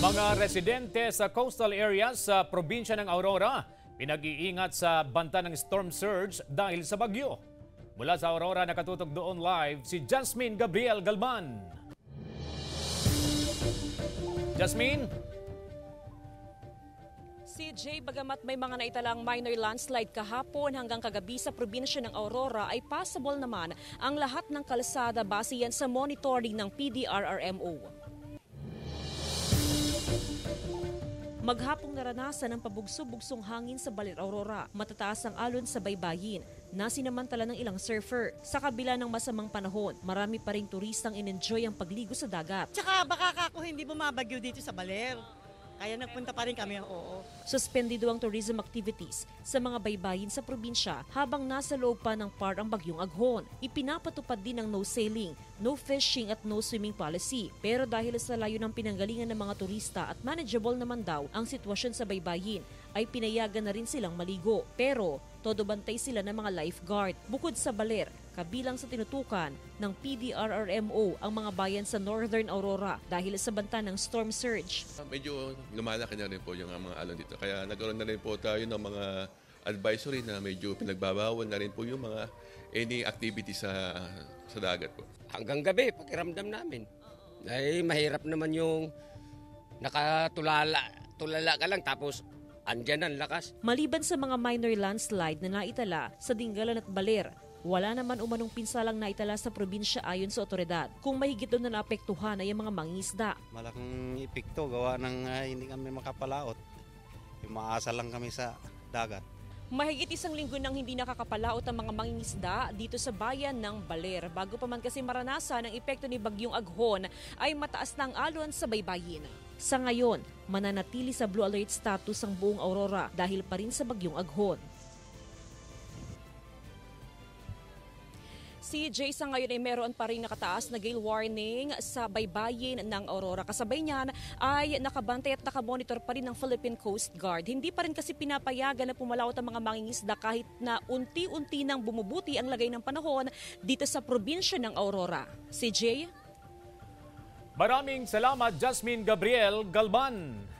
Mga residente sa coastal areas sa probinsya ng Aurora, pinag-iingat sa banta ng storm surge dahil sa bagyo. Mula sa Aurora, nakatutok doon live si Jasmine Gabriel Galban. Jasmine? CJ, bagamat may mga naitalang minor landslide kahapon hanggang kagabi sa probinsya ng Aurora, ay possible naman ang lahat ng kalsada base yan sa monitoring ng PDRRMO. Maghapong naranasan ng pabugso-bugsong hangin sa Baler, Aurora. Matataas ang alon sa baybayin. Nasinamantala ng ilang surfer. Sa kabila ng masamang panahon, marami pa ring turistang in-enjoy ang pagligo sa dagat. Tsaka baka kako hindi bumabagyo dito sa Baler. Kaya nagpunta pa rin kami, oo. Suspendido ang tourism activities sa mga baybayin sa probinsya habang nasa loob pa ng PAR ang bagyong Aghon. Ipinapatupad din ang no sailing, no fishing at no swimming policy. Pero dahil sa layo ng pinanggalingan ng mga turista at manageable naman daw ang sitwasyon sa baybayin, ay pinayagan na rin silang maligo. Pero todo bantay sila ng mga lifeguard. Bukod sa Baler, kabilang sa tinutukan ng PDRRMO ang mga bayan sa Northern Aurora dahil sa banta ng storm surge. Medyo lumalaki na rin po yung mga alon dito. Kaya nagkaroon na rin po tayo ng mga advisory na medyo pinagbabawal na rin po yung mga any activity sa dagat po. Hanggang gabi, pakiramdam namin. Ay mahirap naman yung tulala ka lang tapos andyan ang lakas. Maliban sa mga minor landslide na naitala sa Dingalan at Baler, wala naman umanong pinsalang naitala sa probinsya ayon sa otoridad. Kung mahigit doon na naapektuhan ay ang mga mangingisda. Malaking epekto gawa ng hindi kami makapalaot. Umaasa lang kami sa dagat. Mahigit isang linggo nang hindi nakakapalaot ang mga mangingisda dito sa bayan ng Baler. Bago pa man kasi maranasan ang epekto ni Bagyong Aghon ay mataas na ang alon sa baybayin. Sa ngayon, mananatili sa blue alert status ang buong Aurora dahil pa rin sa Bagyong Aghon. CJ, sa ngayon ay meron pa rin nakataas na gale warning sa baybayin ng Aurora. Kasabay niyan ay nakabantay at nakamonitor pa rin ng Philippine Coast Guard. Hindi pa rin kasi pinapayagan na pumalawat ang mga mangingisda kahit na unti-unti nang bumubuti ang lagay ng panahon dito sa probinsya ng Aurora. CJ? Maraming salamat, Jasmine Gabriel Galban.